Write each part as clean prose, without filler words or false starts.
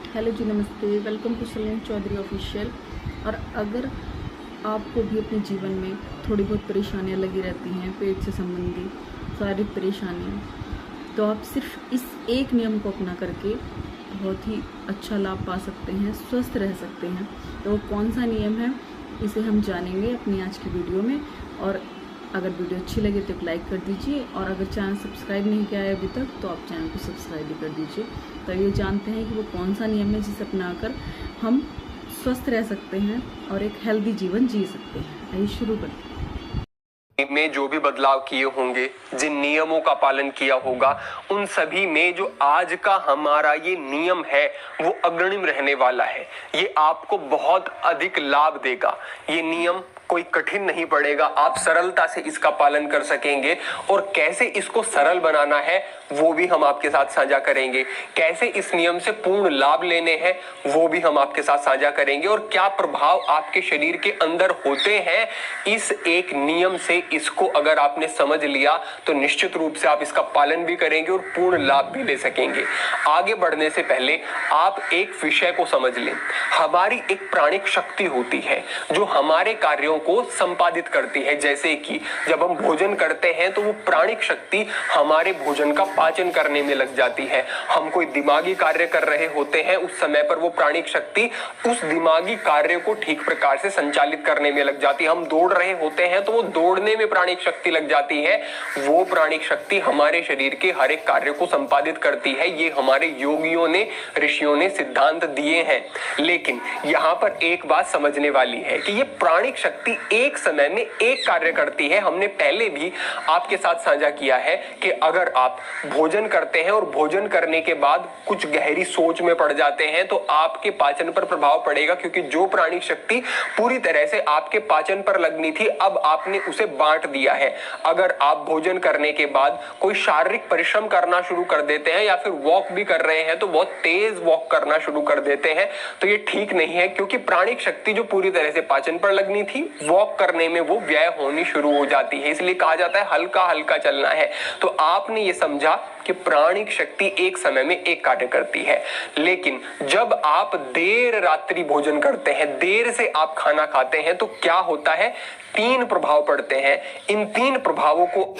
Hello जी, नमस्ते। Welcome to Salim Chaudhary official. और अगर आपको भी अपने जीवन में थोड़ी बहुत परेशानियां लगी रहती हैं, पेट से संबंधित शारीरिक परेशानियां, तो आप सिर्फ इस एक नियम को अपना करके बहुत ही अच्छा लाभ पा सकते हैं, स्वस्थ रह सकते हैं। तो वो कौन सा नियम है, इसे हम जानेंगे अपनी आज की वीडियो में। और अगर वीडियो अच्छी लगे तो एक लाइक कर दीजिए, और अगर चैनल सब्सक्राइब नहीं किया है अभी तक तो आप चैनल को सब्सक्राइब भी कर दीजिए। तो ये जानते हैं कि वो कौन सा नियम है जिसे अपनाकर हम स्वस्थ रह सकते हैं और एक हेल्दी जीवन जी सकते हैं। आइए शुरू करते हैं। में जो भी बदलाव किए होंगे, जिन नियमों का पालन किया होगा, उन सभी में जो आज का हमारा ये नियम है वो अग्रिम रहने वाला है। ये आपको बहुत अधिक लाभ देगा। ये नियम कोई कठिन नहीं पड़ेगा, आप सरलता से इसका पालन कर सकेंगे। और कैसे इसको सरल बनाना है वो भी हम आपके साथ साझा करेंगे। कैसे इस नियम से पूर्ण लाभ लेने हैं वो भी हम आपके साथ साझा करेंगे। और क्या प्रभाव आपके शरीर के अंदर होते हैं इस एक नियम से, इसको अगर आपने समझ लिया तो निश्चित रूप से आप इसका पालन भी करेंगे और पूर्ण लाभ भी ले सकेंगे। आगे बढ़ने से पहले आप एक विषय को समझ लें। हमारी एक प्राणिक शक्ति होती है जो हमारे कार्यों को संपादित करती है। जैसे कि जब हम भोजन करते हैं तो वो प्राणिक शक्ति हमारे भोजन का पाचन करने में लग जाती है। हम कोई दिमागी कार्य कर रहे होते हैं, उस समय पर वो प्राणिक शक्ति उस दिमागी कार्य को ठीक प्रकार से संचालित करने में लग जाती है। हम दौड़ रहे होते हैं तो वो दौड़ने में प्राणिक शक्ति लग जाती है। वो प्राणिक शक्ति हमारे शरीर के हर एक कार्य को संपादित करती है। ये हमारे योगियों ने, ऋषियों ने सिद्धांत दिए हैं। लेकिन यहाँ पर एक बात समझने वाली है कि ये प्राणिक शक्ति एक समय में एक कार्य करती है। हमने पहले भी आपके साथ साझा किया है कि अगर आप भोजन करते हैं और भोजन करने के बाद कुछ गहरी सोच में पड़ जाते हैं तो आपके पाचन पर प्रभाव पड़ेगा, क्योंकि जो प्राणिक शक्ति पूरी तरह से आपके पाचन पर लगनी थी अब आपने उसे बांट दिया है। अगर आप भोजन करने के बाद कोई शारीरिक परिश्रम करना शुरू कर देते हैं या फिर वॉक भी कर रहे हैं तो बहुत तेज वॉक करना शुरू कर देते हैं तो ये ठीक नहीं है, क्योंकि प्राणिक शक्ति जो पूरी तरह से पाचन पर लगनी थी वॉक करने में वो व्यय होनी शुरू हो जाती है। इसलिए कहा जाता है हल्का हल्का चलना है। तो आपने ये समझा कि प्राणिक शक्ति एक समय में एक कार्य करती है। लेकिन जब आप देर रात्रि भोजन करते हैं, देर से आप खाना खाते हैं, तो क्या होता है, 3 प्रभाव पड़ते हैं। इन 3 प्रभावों को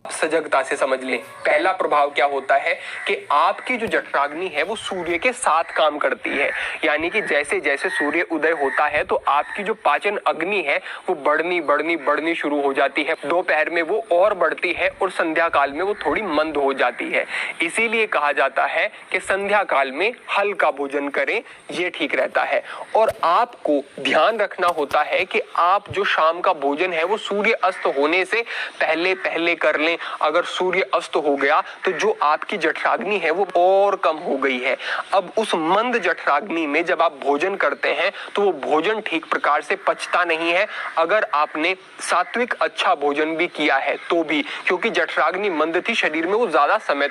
सजगता से समझ लें। पहला प्रभाव क्या होता है कि आपकी जो जठराग्नि है वो सूर्य के साथ काम करती है। यानी कि जैसे जैसे सूर्य उदय होता है तो आपकी जो पाचन अग्नि है वो बढ़नी शुरू हो जाती है। दोपहर में वो और बढ़ती है और संध्या काल में वो थोड़ी मंद हो जाती है। इसीलिए कहा जाता है कि संध्या काल में हल्का भोजन करें, ये ठीक रहता है। और आपको ध्यान रखना होता है कि आप जो शाम का भोजन है वो सूर्य अस्त होने से पहले पहले कर लें। अगर सूर्य अस्त हो गया तो जो आपकी जठराग्नि है वो और कम हो गई है। अब उस मंद जठराग्नि में जब आप भोजन करते हैं तो वो भोजन ठीक प्रकार से पचता नहीं है। अगर आपने सात्विक अच्छा भोजन भी किया है तो भी, क्योंकि जठराग्नि मंद थी शरीर में, वो ज्यादा समय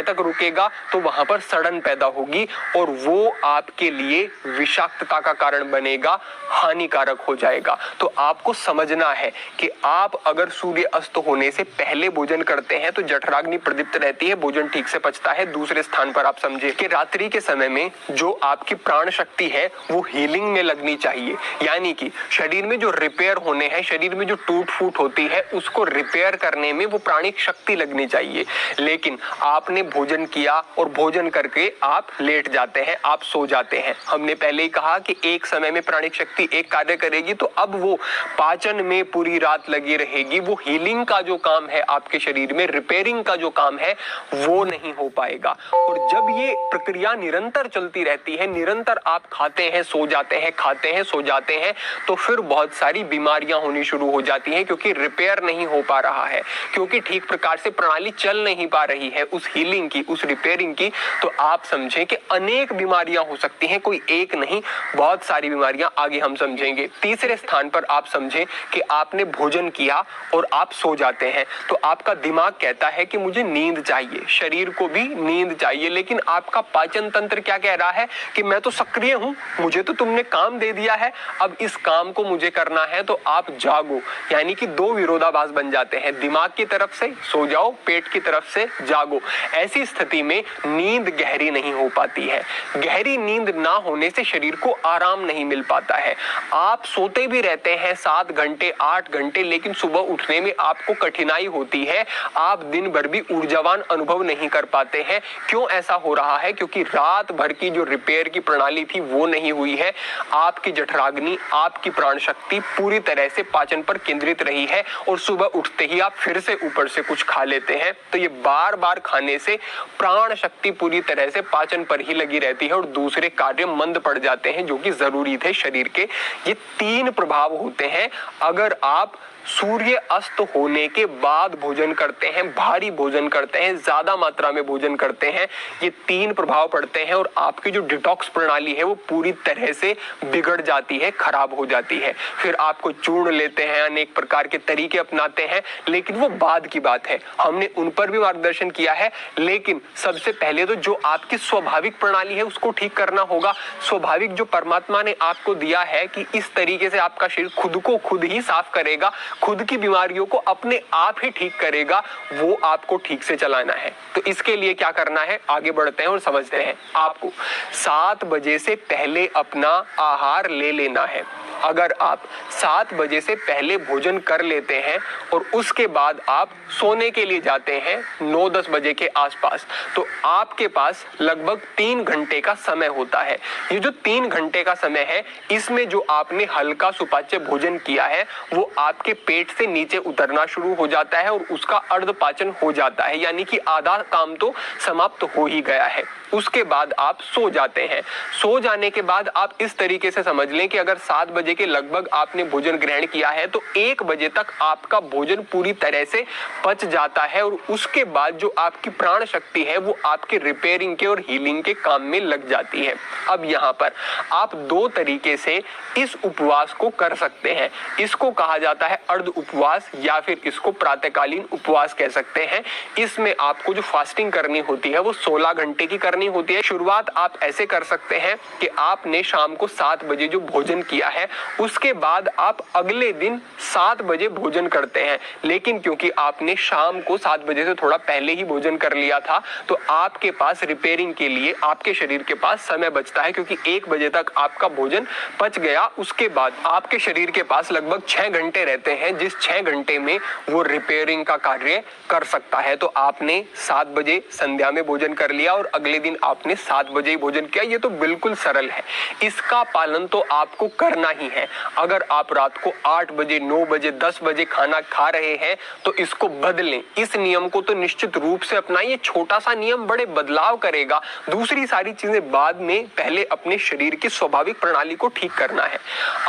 तक रुकेगा तो वहां पर सड़न पैदा होगी और वो आपके लिए विषाक्तता का कारण बनेगा, हानिकारक हो जाएगा। तो आपको समझना है कि आप अगर सूर्य अस्त होने से पहले भोजन करते हैं तो जठराग्नि प्रदीप्त रहती है, भोजन ठीक से पचता है। दूसरे स्थान पर आप समझे कि रात्रि के समय में जो आपकी प्राण शक्ति है वो हीलिंग में लगनी चाहिए। यानी कि शरीर में जो रिपेयर होने हैं, शरीर में जो टूट फूट होती है उसको रिपेयर करने में वो प्राणिक शक्ति लगनी चाहिए। लेकिन आपने भोजन किया और भोजन करके आप लेट जाते हैं, आप सो जाते हैं। हमने पहले ही कहा कि एक समय में प्राणिक शक्ति एक कार्य करेगी तो अब वो पाचन में पूरी रात लगी रहेगी। वो हीलिंग का जो काम है आपके शरीर में, रिपेयरिंग का जो काम है वो नहीं हो पाएगा। और जब ये प्रक्रिया निरंतर चलती रहती है, निरंतर आप खाते हैं सो जाते हैं, खाते हैं सो जाते हैं, तो फिर बहुत सारी बीमारियां होनी शुरू हो जाती हैं, क्योंकि रिपेयर नहीं हो पा रहा है, क्योंकि ठीक प्रकार से प्रणाली चल नहीं पा रही है उस हीलिंग की, उस रिपेयरिंग की। तो आप समझें कि अनेक बीमारियां हो सकती हैं, कोई एक नहीं, बहुत सारी बीमारियां आगे हम समझेंगे। तीसरे स्थान पर आप समझें कि आपने भोजन किया और आप सो जाते हैं तो आपका दिमाग कहता है कि मुझे नींद चाहिए, शरीर को भी नींद चाहिए, लेकिन आपका पाचन तंत्र क्या कह रहा है कि मैं तो सक्रिय हूं, मुझे तो तुमने काम दे दिया है, अब इस काम को मुझे करना है, तो आप जागो। यानी कि दो विरोधाभास बन जाते हैं, दिमाग की तरफ से सो जाओ, पेट की तरफ से जागो। ऐसी स्थिति में नींद गहरी नहीं हो पाती है। गहरी नींद ना होने से शरीर को आराम नहीं मिल पाता है। आप सोते भी रहते हैं 7 घंटे 8 घंटे, लेकिन सुबह उठने में आपको कठिनाई होती है, आप दिन भर भी ऊर्जावान अनुभव नहीं कर पाते हैं। क्यों ऐसा हो रहा है? क्योंकि रात भर की जो रिपेयर की प्रणाली थी वो नहीं हुई है। आपकी जठराग्नि, आपकी प्राण शक्ति पूरी तरह से पाचन पर केंद्रित रही है और सुबह उठते ही आप फिर से ऊपर से कुछ खा लेते हैं, तो ये बार बार खाने से प्राण शक्ति पूरी तरह से पाचन पर ही लगी रहती है और दूसरे कार्य मंद पड़ जाते हैं जो कि जरूरी थे शरीर के। ये 3 प्रभाव होते हैं अगर आप सूर्य अस्त होने के बाद भोजन करते हैं, भारी भोजन करते हैं, ज्यादा मात्रा में भोजन करते हैं। ये 3 प्रभाव पड़ते हैं और आपकी जो डिटॉक्स प्रणाली है वो पूरी तरह से बिगड़ जाती है, खराब हो जाती है। फिर आपको चूर्ण लेते हैं, अनेक प्रकार के तरीके अपनाते हैं, लेकिन वो बाद की बात है। हमने उन पर भी मार्गदर्शन किया है, लेकिन सबसे पहले तो जो आपकी स्वाभाविक प्रणाली है उसको ठीक करना होगा। स्वाभाविक जो परमात्मा ने आपको दिया है कि इस तरीके से आपका शरीर खुद को खुद ही साफ करेगा, खुद की बीमारियों को अपने आप ही ठीक करेगा, वो आपको ठीक से चलाना है। तो इसके लिए क्या करना है, आगे बढ़ते हैं और समझते हैं। आपको 7 बजे से पहले अपना आहार ले लेना है। अगर आप 7 बजे से पहले भोजन कर लेते हैं और उसके बाद आप सोने के लिए जाते हैं 9-10 बजे के आसपास, तो आपके पास लगभग 3 घंटे का समय होता है। ये जो 3 घंटे का समय है, इसमें जो आपने हल्का सुपाच्य भोजन किया है वो आपके पेट से नीचे उतरना शुरू हो जाता है और उसका अर्धपाचन हो जाता है, यानी कि आधा काम तो समाप्त हो ही गया है। उसके बाद आप सो जाते हैं। सो जाने के बाद आप इस तरीके से समझ लें कि अगर 7 बजे के लगभग आपने भोजन ग्रहण किया है तो 1 बजे तक आपका भोजन पूरी तरह से पच जाता है और उसके बाद जो आपकी प्राण शक्ति है वो आपके रिपेयरिंग के और हीलिंग के काम में लग जाती है। अब यहाँ पर आप 2 तरीके से इस उपवास को कर सकते हैं। इसको कहा जाता है अर्ध उपवास या फिर इसको प्रातःकालीन उपवास कह सकते हैं। इसमें आपको जो फास्टिंग करनी होती है वो 16 घंटे की करनी होती है। शुरुआत आप ऐसे कर सकते हैं कि आपने शाम को 7 बजे जो भोजन किया है उसके बाद आप अगले दिन 7 बजे भोजन करते हैं, लेकिन क्योंकि आपने शाम को 7 बजे से थोड़ा पहले ही भोजन कर लिया था तो आपके पास रिपेयरिंग के लिए आपके शरीर के पास समय बचता है, क्योंकि 1 बजे तक आपका भोजन पच गया। उसके बाद आपके शरीर के पास लगभग 6 घंटे रहते हैं, जिस 6 घंटे में वो रिपेयरिंग का कार्य कर सकता है। तो आपने 7 बजे संध्या में भोजन कर लिया और अगले दिन आपने 7 बजे ही भोजन किया। ये तो बिल्कुल सरल है, इसका पालन तो आपको करना ही है। अगर आप रात को 8 बजे 9 बजे 10 बजे खाना खा रहे हैं तो इसको बदलें। इस नियम को तो निश्चित रूप से अपनाइए। छोटा सा नियम बड़े बदलाव करेगा। दूसरी सारी चीजें बाद में, पहले अपने शरीर की स्वाभाविक प्रणाली को ठीक करना है।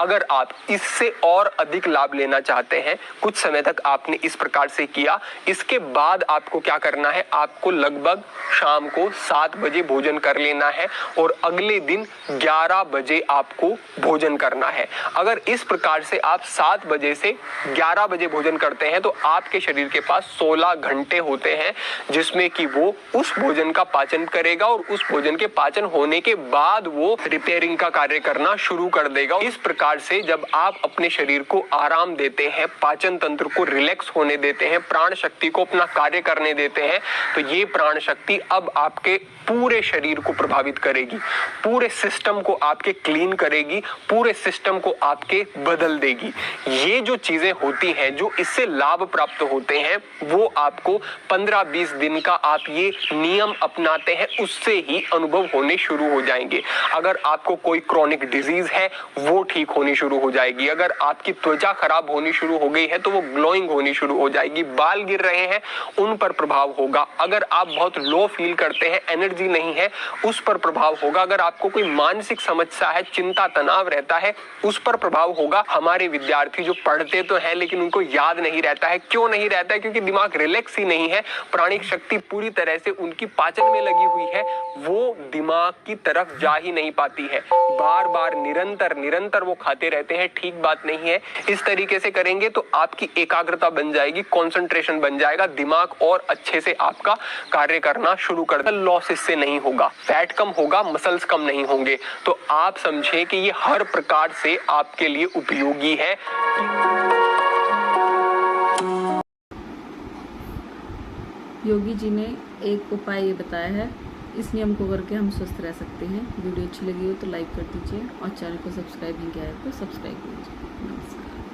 अगर आप इससे और अधिक लाभ लेना चाहते हैं, कुछ समय तक आपने इस प्रकार से किया, इसके बाद आपको क्या करना है, आपको लगभग शाम को 7 बजे भोजन कर लेना है और अगले दिन 11 बजे आपको भोजन करना है। अगर इस प्रकार से आप 7 बजे से 11 बजे भोजन करते हैं तो आपके शरीर के पास 16 घंटे होते हैं जिसमें कि वो उस भोजन का पाचन करेगा और उस भोजन के पाचन होने के बाद वो रिपेयरिंग का कार्य करना शुरू कर देगा। इस प्रकार से जब आप अपने शरीर को आराम देते हैं, पाचन तंत्र को रिलैक्स होने देते हैं, प्राण शक्ति को अपना कार्य करने देते हैं, तो ये प्राण शक्ति अब आपके पूरे शरीर को प्रभावित करेगी, पूरे सिस्टम को आपके क्लीन करेगी, पूरे सिस्टम को आपके बदल देगी। ये जो चीजें होती हैं, जो इससे लाभ प्राप्त होते हैं, वो आपको 15-20 दिन का आप ये नियम अपनाते हैं उससे ही अनुभव होने शुरू हो जाएंगे। अगर आपको कोई क्रॉनिक डिजीज है वो ठीक होनी शुरू हो जाएगी। अगर आपकी त्वचा खराब होनी शुरू हो गई है तो वो ग्लोइंग होनी शुरू हो जाएगी। बाल गिर रहे हैं उन पर प्रभाव होगा। अगर आप बहुत लो फील करते हैं, एनर्जी नहीं है, उस पर प्रभाव होगा। अगर आपको कोई मानसिक समस्या है, चिंता तनाव रहता है, उस पर प्रभाव होगा। हमारे विद्यार्थी जो पढ़ते तो हैं लेकिन उनको याद नहीं रहता है। क्यों नहीं रहता है? क्योंकि दिमाग रिलैक्स ही नहीं है, प्राणिक शक्ति पूरी तरह से उनकी पाचन में लगी हुई है, वो दिमाग की तरफ जा ही नहीं पाती है। बार बार निरंतर वो खाते रहते हैं, ठीक बात नहीं है। इस तरीके से करेंगे तो आपकी एकाग्रता एकाग्रता बन जाएगी, कंसंट्रेशन बन जाएगा, दिमाग और अच्छे से आपका कार्य करना शुरू कर देगा। लॉस इससे नहीं होगा, फैट कम होगा, मसल्स कम नहीं होंगे। तो आप समझे कि ये हर प्रकार से आपके लिए उपयोगी है। योगी जी ने एक उपाय ये बताया है, इस नियम को करके हम स्वस्थ रह सकते हैं। वीडियो अच्छी लगी हो तो लाइक कर दीजिए और चैनल को सब्सक्राइब नहीं किया है तो सब्सक्राइब कीजिए। नमस्कार।